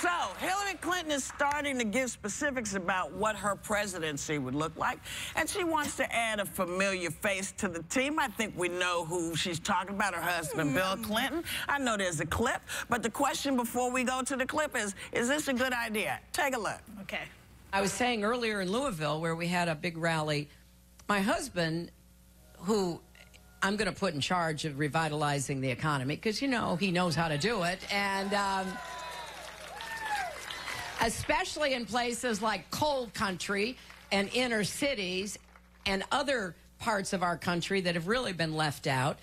So, Hillary Clinton is starting to give specifics about what her presidency would look like, and she wants to add a familiar face to the team. I think we know who she's talking about, her husband, Bill Clinton. I know there's a clip, but the question before we go to the clip is this a good idea? Take a look. Okay. I was saying earlier in Louisville, where we had a big rally, my husband, who I'm going to put in charge of revitalizing the economy, because, you know, he knows how to do it, and especially in places like coal country and inner cities and other parts of our country that have really been left out.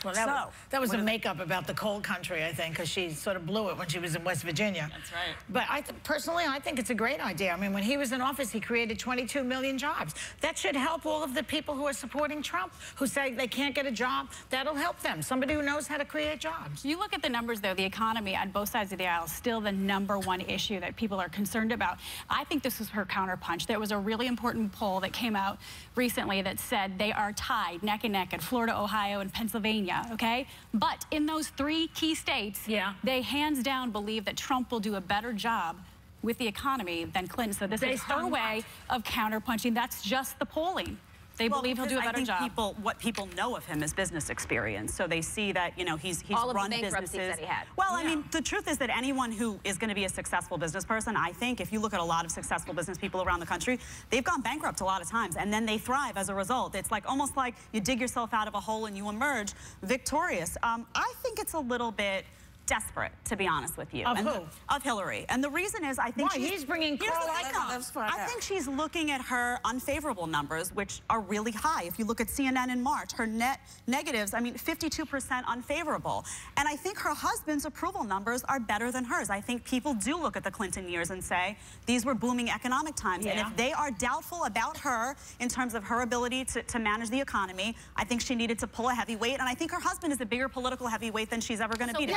Well, that was a makeup about the coal country, I think, because she sort of blew it when she was in West Virginia. That's right. But personally, I think it's a great idea. I mean, when he was in office, he created 22 million jobs. That should help all of the people who are supporting Trump, who say they can't get a job. That'll help them. Somebody who knows how to create jobs. You look at the numbers, though, the economy on both sides of the aisle is still the #1 issue that people are concerned about. I think this was her counterpunch. There was a really important poll that came out recently that said they are tied neck and neck at Florida, Ohio, and Pennsylvania. Okay, but in those 3 key states, they hands down believe that Trump will do a better job with the economy than Clinton. So this is her way of counterpunching. That's just the polling. They believe he'll do a better job. What people know of him is business experience. So they see that, you know, he's run businesses. That he had. Well, I mean, the truth is that anyone who is going to be a successful business person, I think, if you look at a lot of successful business people around the country, they've gone bankrupt a lot of times, and then they thrive as a result. It's like almost like you dig yourself out of a hole and you emerge victorious. I think it's a little bit desperate, to be honest with you. Of who? Of Hillary. And the reason is, I think he's bringing Carl Icahn. I think she's looking at her unfavorable numbers, which are really high. If you look at CNN in March, her net negatives, I mean, 52% unfavorable. And I think her husband's approval numbers are better than hers. I think people do look at the Clinton years and say, these were booming economic times. And if they are doubtful about her in terms of her ability to manage the economy, I think she needed to pull a heavyweight. And I think her husband is a bigger political heavyweight than she's ever going to be.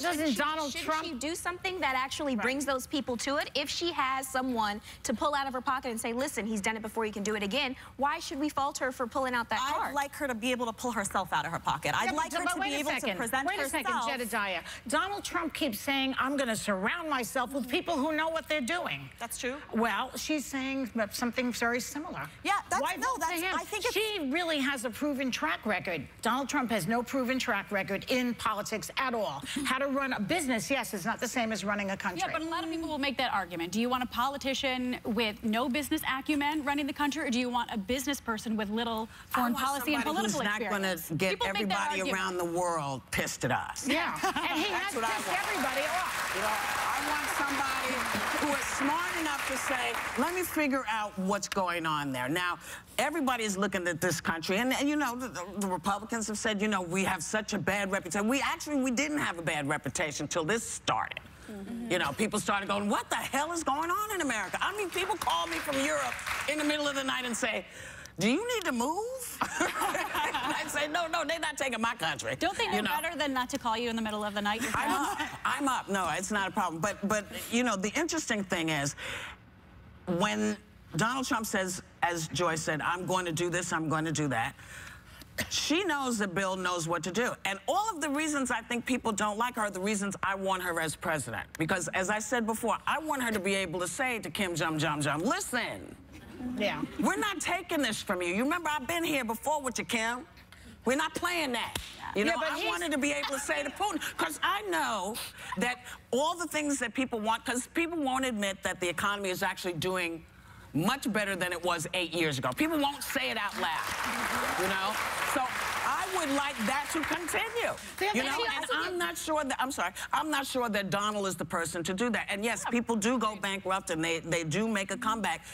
Doesn't Donald Trump should she do something that actually brings those people to it? If she has someone to pull out of her pocket and say, listen, he's done it before, he can do it again, why should we fault her for pulling out that card? I'd like her to be able to pull herself out of her pocket. I'd like her to be able to present herself. Wait a second, Jedediah. Donald Trump keeps saying, I'm going to surround myself with people who know what they're doing. That's true. Well, she's saying something very similar. Yeah, I think she really has a proven track record. Donald Trump has no proven track record in politics at all. How to run a business, yes, is not the same as running a country. Yeah, but a lot of people will make that argument. Do you want a politician with no business acumen running the country, or do you want a business person with little foreign policy and political experience? Who's not going to get everybody around the world pissed at us. Yeah, and he has pissed everybody off. You know, I want somebody who is smart enough to say, let me figure out what's going on there. Now, everybody's looking at this country, and you know, the Republicans have said, you know, we have such a bad reputation. We didn't have a bad reputation until this started. You know, people started going, what the hell is going on in America? I mean, people call me from Europe in the middle of the night and say, do you need to move? I say, no, they're not taking my country. Don't they know better than not to call you in the middle of the night? I'm up. No, it's not a problem. But you know, the interesting thing is, when Donald Trump says, as Joy said, I'm going to do this, I'm going to do that, she knows that Bill knows what to do. And all of the reasons I think people don't like her are the reasons I want her as president. Because, as I said before, I want her to be able to say to Kim Jong-un, listen, we're not taking this from you. You remember, I've been here before with you, Kim. We're not playing that. You know, I wanted to be able to say to Putin, because I know that all the things that people want, because people won't admit that the economy is actually doing much better than it was 8 years ago. People won't say it out loud, you know? So I would like that to continue, you know? And I'm not sure that, I'm not sure that Donald is the person to do that. And yes, people do go bankrupt and they do make a comeback,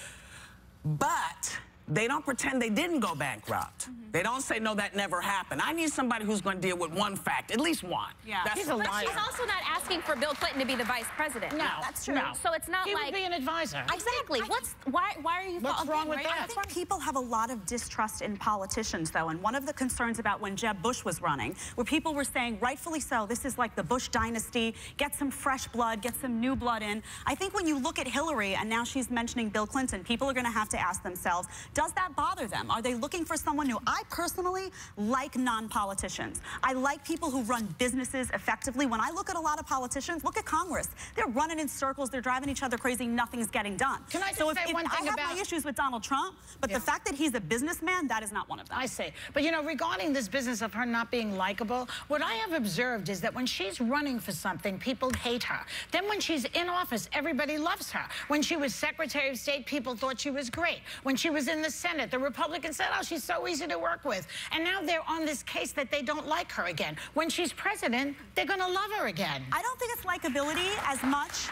but they don't pretend they didn't go bankrupt. They don't say, no, that never happened. I need somebody who's going to deal with one fact, at least one. Yeah. He's a liar. She's also not asking for Bill Clinton to be the vice president. No, that's true. No. So it's not he like... He would be an advisor. Exactly. Why are you... What's wrong with that? I think people have a lot of distrust in politicians, though, and one of the concerns about when Jeb Bush was running, where people were saying, rightfully so, this is like the Bush dynasty, get some fresh blood, get some new blood in. I think when you look at Hillary, and now she's mentioning Bill Clinton, people are going to have to ask themselves, Does that bother them? Are they looking for someone new? I personally like non-politicians. I like people who run businesses effectively. When I look at a lot of politicians, look at Congress. They're running in circles. They're driving each other crazy. Nothing's getting done. Can I just say one thing about... I have my issues with Donald Trump, but the fact that he's a businessman, that is not one of them. I see. But, you know, regarding this business of her not being likable, what I have observed is that when she's running for something, people hate her. Then when she's in office, everybody loves her. When she was Secretary of State, people thought she was great. When she was in the Senate, the Republicans said, oh, she's so easy to work with. And now they're on this case that they don't like her again. When she's president, they're going to love her again. I don't think it's likability as much.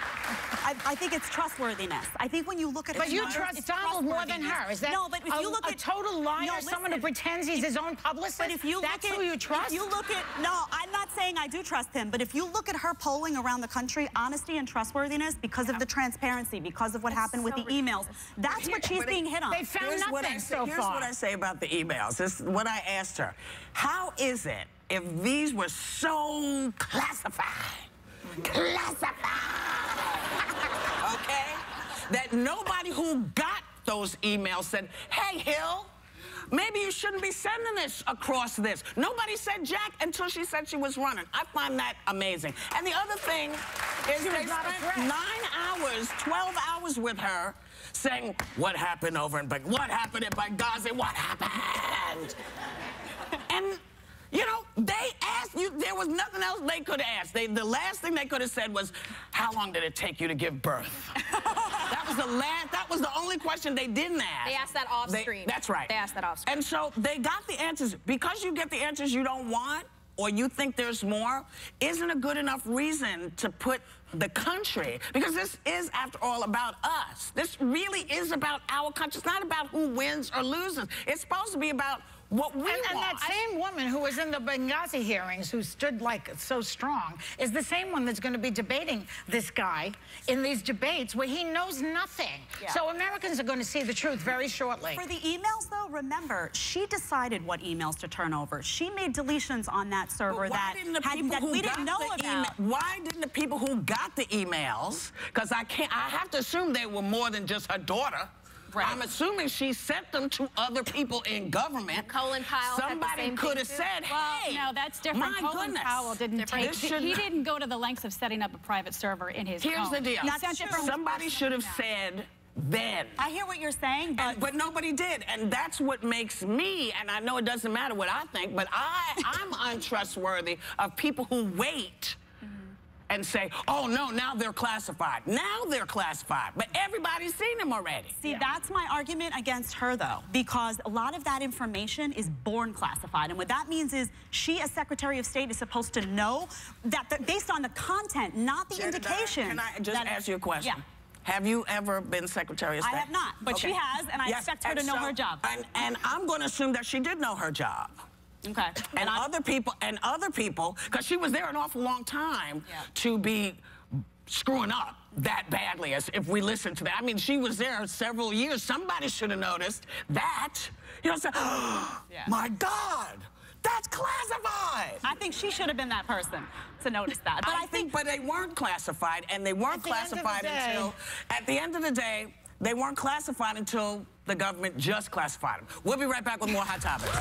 I think it's trustworthiness. I think when you look at it... But you trust Donald more than her. Is that no, but if you look at... a total liar, someone who pretends he's his own publicist? But if you that's who you trust? If you look at... No, I'm not saying I do trust him, but if you look at her polling around the country, honesty and trustworthiness, because of the transparency, because of what happened with the emails, that's what she's being hit on. They found nothing so far. Here's what I say about the emails. This is what I asked her. How is it if these were so classified, okay, that nobody who got those emails said, hey, Hill, maybe you shouldn't be sending this across this. Nobody said jack until she said she was running. I find that amazing. And the other thing is they spent 9 hours, 12 hours with her saying, what happened over in Benghazi? What happened in Benghazi? What happened? And, you know, they asked you, there was nothing else they could have asked. The last thing they could have said was, how long did it take you to give birth? That was the only question they didn't ask. They asked that off screen. That's right. They asked that off screen. And so they got the answers. Because you get the answers you don't want, or you think there's more, isn't a good enough reason to put the country, because this is, after all, about us. This really is about our country. It's not about who wins or loses. It's supposed to be about what we want. And that same woman who was in the Benghazi hearings, who stood like so strong, is the same one that's going to be debating this guy in these debates where he knows nothing. Yeah. So Americans are going to see the truth very shortly. For the emails, though, remember, she decided what emails to turn over. She made deletions on that server that we didn't know about. Why didn't the people who got the emails, because I have to assume they were more than just her daughter. Right. I'm assuming she sent them to other people in government. Colin Powell. Somebody could have said, hey, no, that's different. Colin Powell didn't take... He didn't go to the lengths of setting up a private server in his home. Here's the deal. Somebody should have said then. I hear what you're saying, but nobody did. And that's what makes me, and I know it doesn't matter what I think, but I'm untrustworthy of people who wait and say, oh, no, now they're classified. Now they're classified. But everybody's seen them already. See, that's my argument against her, though, because a lot of that information is born classified. And what that means is she, as Secretary of State, is supposed to know that based on the content, not the indication. Can I just ask you a question? Yeah. Have you ever been Secretary of State? I have not, but she has, and I expect her to know her job. And I'm going to assume that she did know her job. Okay. And other people, because she was there an awful long time to be screwing up that badly, as if we listen to that. I mean, she was there several years. Somebody should have noticed that. You know, say, oh, my God, that's classified. I think she should have been that person to notice that. But I think, but they weren't classified, and they weren't classified until, at the end of the day, they weren't classified until the government just classified them. We'll be right back with more Hot Topics.